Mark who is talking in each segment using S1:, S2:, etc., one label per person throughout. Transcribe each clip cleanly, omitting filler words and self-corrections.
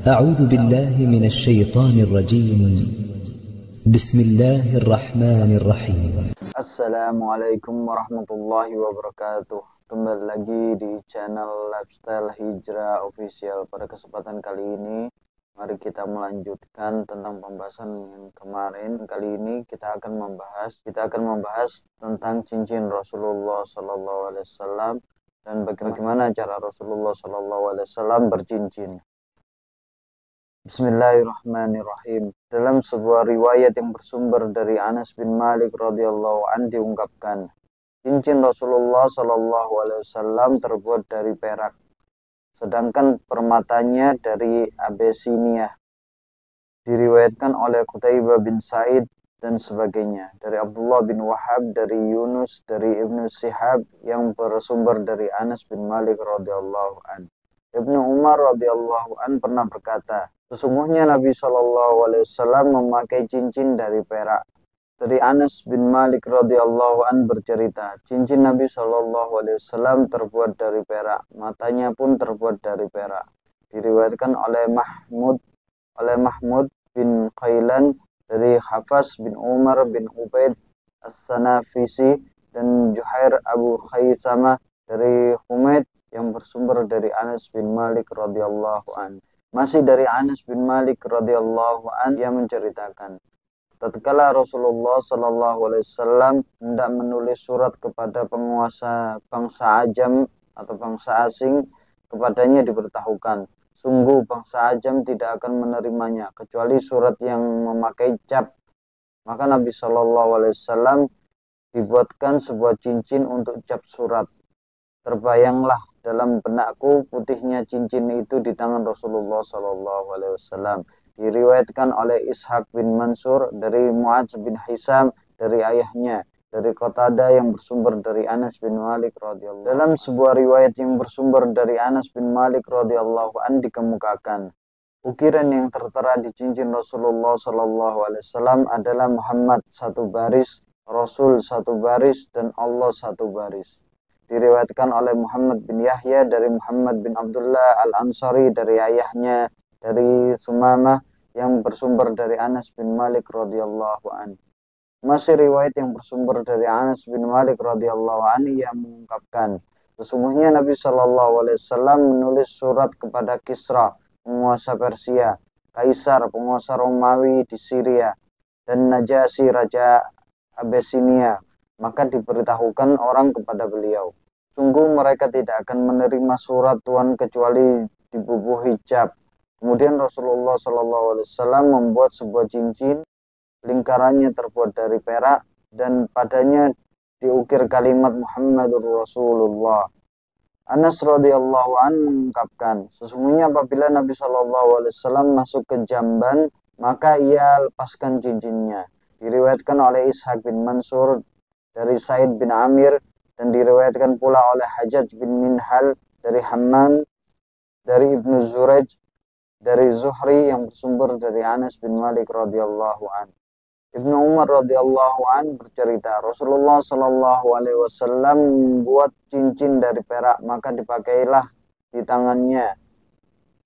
S1: أعوذ بالله من الشيطان الرجيم. بسم الله الرحمن الرحيم.
S2: Assalamualaikum warahmatullahi wabarakatuh. Kembali lagi di channel Lifestyle Hijrah Official. Pada kesempatan kali ini, mari kita melanjutkan tentang pembahasan yang kemarin. Kali ini kita akan membahas tentang cincin Rasulullah SAW dan bagaimana cara Rasulullah SAW bercincin. Bismillahirrahmanirrahim. Dalam sebuah riwayat yang bersumber dari Anas bin Malik radhiyallahu anhu diungkapkan, cincin Rasulullah SAW terbuat dari perak, sedangkan permatanya dari Abyssinia. Diriwayatkan oleh Qutaibah bin Sa'id dan sebagainya, dari Abdullah bin Wahab, dari Yunus, dari Ibnu Shihab yang bersumber dari Anas bin Malik radhiyallahu anhu. Ibnu Umar radhiyallahu anhu pernah berkata, sesungguhnya Nabi SAW memakai cincin dari perak. Dari Anas bin Malik radhiyallahu anhu bercerita, cincin Nabi SAW terbuat dari perak, matanya pun terbuat dari perak. Diriwayatkan oleh Mahmud bin Khailan dari Hafs bin Umar bin Ubaid As-Sanafisi dan Juhair Abu Khaisamah dari Humaid yang bersumber dari Anas bin Malik radhiyallahu anhu. Masih dari Anas bin Malik radhiyallahu anhu, ia menceritakan, tatkala Rasulullah SAW hendak menulis surat kepada penguasa bangsa Ajam atau bangsa asing, kepadanya diberitahukan, sungguh bangsa Ajam tidak akan menerimanya kecuali surat yang memakai cap. Maka Nabi SAW dibuatkan sebuah cincin untuk cap surat. Terbayanglah dalam benakku putihnya cincin itu di tangan Rasulullah SAW. Diriwayatkan oleh Ishaq bin Mansur dari Mu'adz bin Hisam dari ayahnya, dari Qatadah yang bersumber dari Anas bin Malik radhiyallahu anhu. Dalam sebuah riwayat yang bersumber dari Anas bin Malik radhiyallahu anhu dikemukakan, ukiran yang tertera di cincin Rasulullah SAW adalah Muhammad satu baris, Rasul satu baris, dan Allah satu baris. Diriwayatkan oleh Muhammad bin Yahya dari Muhammad bin Abdullah Al-Ansari dari ayahnya, dari Sumamah yang bersumber dari Anas bin Malik radhiyallahu anhu. Masih riwayat yang bersumber dari Anas bin Malik radhiyallahu anhu yang mengungkapkan, sesungguhnya Nabi SAW menulis surat kepada Kisra, penguasa Persia, Kaisar, penguasa Romawi di Syria, dan Najasyi, raja Abyssinia. Maka diberitahukan orang kepada beliau, sungguh mereka tidak akan menerima surat Tuhan kecuali dibubuhi cap. Kemudian Rasulullah SAW membuat sebuah cincin, lingkarannya terbuat dari perak, dan padanya diukir kalimat Muhammadur Rasulullah. Anas radhiyallahu anhu mengungkapkan, sesungguhnya apabila Nabi SAW masuk ke jamban, maka ia lepaskan cincinnya. Diriwayatkan oleh Ishaq bin Mansur dari Said bin Amir, dan diriwayatkan pula oleh Hajjaj bin Minhal dari Hammam, dari Ibnu Zuraj, dari Zuhri yang bersumber dari Anas bin Malik radhiyallahu anhu. Ibnu Umar radhiyallahu anhu bercerita, Rasulullah SAW membuat cincin dari perak, maka dipakailah di tangannya.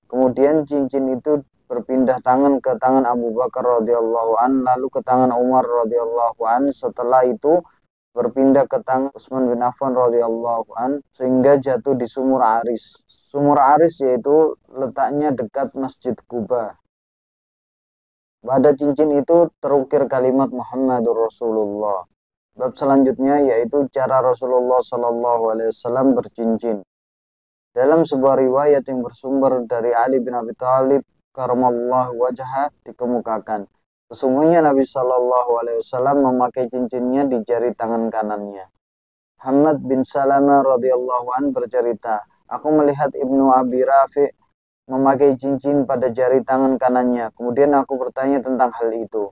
S2: Kemudian cincin itu berpindah tangan ke tangan Abu Bakar radhiyallahu anhu, lalu ke tangan Umar radhiyallahu anhu. Setelah itu berpindah ke tangan Utsman bin Affan radhiyallahu anhu sehingga jatuh di Sumur Aris. Sumur Aris yaitu letaknya dekat Masjid Quba. Pada cincin itu terukir kalimat Muhammadur Rasulullah. Bab selanjutnya yaitu cara Rasulullah SAW bercincin. Dalam sebuah riwayat yang bersumber dari Ali bin Abi Thalib karamallahu wajhah dikemukakan, sesungguhnya Nabi SAW memakai cincinnya di jari tangan kanannya. Hamad bin Salamah radhiyallahu anhu bercerita, aku melihat Ibnu Abi Rafi' memakai cincin pada jari tangan kanannya. Kemudian aku bertanya tentang hal itu.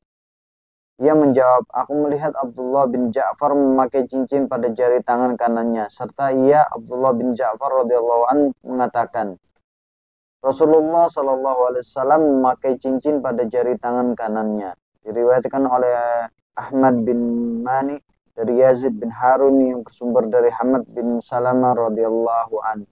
S2: Ia menjawab, aku melihat Abdullah bin Ja'far memakai cincin pada jari tangan kanannya. Serta Abdullah bin Ja'far radhiyallahu anhu mengatakan, Rasulullah SAW memakai cincin pada jari tangan kanannya. Diriwayatkan oleh Ahmad bin Mani dari Yazid bin Harun yang bersumber dari Hamad bin Salamah radhiyallahu anhu.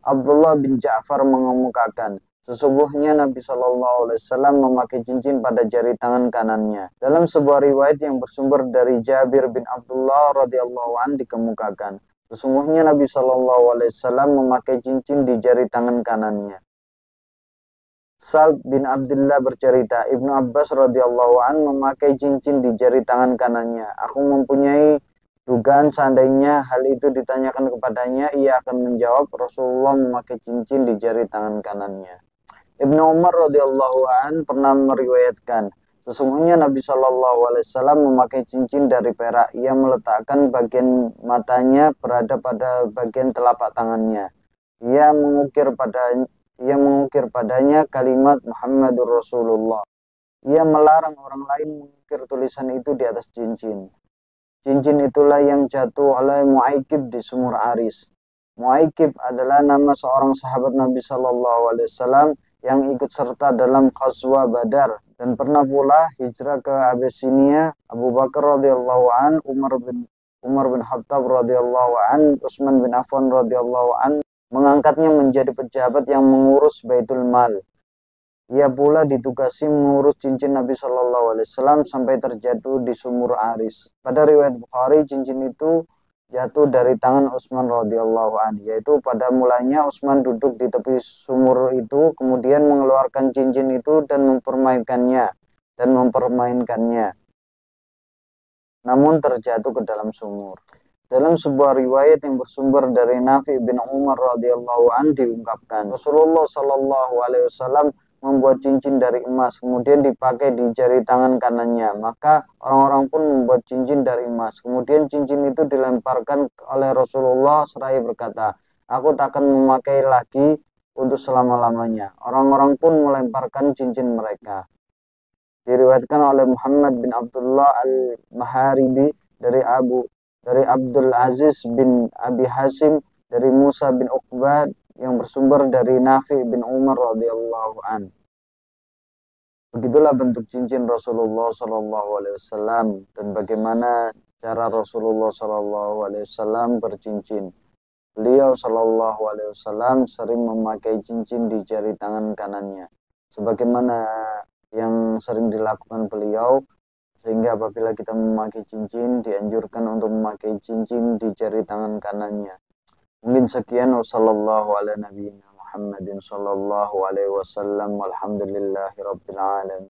S2: Abdullah bin Ja'far mengemukakan, Sesungguhnya Nabi Shallallahu Alaihi Wasallam memakai cincin pada jari tangan kanannya. Dalam sebuah riwayat yang bersumber dari Jabir bin Abdullah radhiyallahu an dikemukakan, sesungguhnya Nabi Shallallahu Alaihi Wasallam memakai cincin di jari tangan kanannya. Sa'd bin Abdullah bercerita, Ibnu Abbas radhiyallahu an memakai cincin di jari tangan kanannya. Aku mempunyai dugaan seandainya hal itu ditanyakan kepadanya, ia akan menjawab Rasulullah memakai cincin di jari tangan kanannya. Ibnu Umar radhiyallahu an pernah meriwayatkan, sesungguhnya Nabi Shallallahu Alaihi Wasallam memakai cincin dari perak. Ia meletakkan bagian matanya berada pada bagian telapak tangannya. Ia mengukir padanya kalimat Muhammadur Rasulullah. Ia melarang orang lain mengukir tulisan itu di atas cincin. Cincin itulah yang jatuh oleh Mu'aikib di sumur Aris. Mu'aikib adalah nama seorang sahabat Nabi Shallallahu Alaihi Wasallam yang ikut serta dalam Ghazwa Badar dan pernah pula hijrah ke Abyssinia. Abu Bakar radhiyallahu an, Umar bin Khattab radhiyallahu an, Utsman bin Affan radhiyallahu an mengangkatnya menjadi pejabat yang mengurus Baitul Mal. Ia pula ditugasi mengurus cincin Nabi Shallallahu Alaihi Wasallam sampai terjatuh di sumur Aris. Pada riwayat Bukhari, cincin itu jatuh dari tangan Utsman radhiyallahu an, yaitu pada mulanya Utsman duduk di tepi sumur itu, kemudian mengeluarkan cincin itu dan mempermainkannya, namun terjatuh ke dalam sumur. Dalam sebuah riwayat yang bersumber dari Nafi bin Umar radhiyallahu an diungkapkan, Rasulullah Shallallahu Alaihi Wasallam membuat cincin dari emas, kemudian dipakai di jari tangan kanannya. Maka orang-orang pun membuat cincin dari emas. Kemudian cincin itu dilemparkan oleh Rasulullah seraya berkata, aku takkan memakai lagi untuk selama-lamanya. Orang-orang pun melemparkan cincin mereka. Diriwayatkan oleh Muhammad bin Abdullah al-Maharibi dari Abdul Aziz bin Abi Hasim dari Musa bin Uqbah yang bersumber dari Nafi bin Umar radhiyallahu an. Begitulah bentuk cincin Rasulullah Shallallahu Alaihi Wasallam dan bagaimana cara Rasulullah Shallallahu Alaihi Wasallam bercincin. Beliau Shallallahu Alaihi Wasallam sering memakai cincin di jari tangan kanannya, sebagaimana yang sering dilakukan beliau, sehingga apabila kita memakai cincin dianjurkan untuk memakai cincin di jari tangan kanannya. Mungkin sekian, wassallallahu ala nabiyyina Muhammadin sallallahu alaihi wasallam walhamdulillahi rabbil alamin.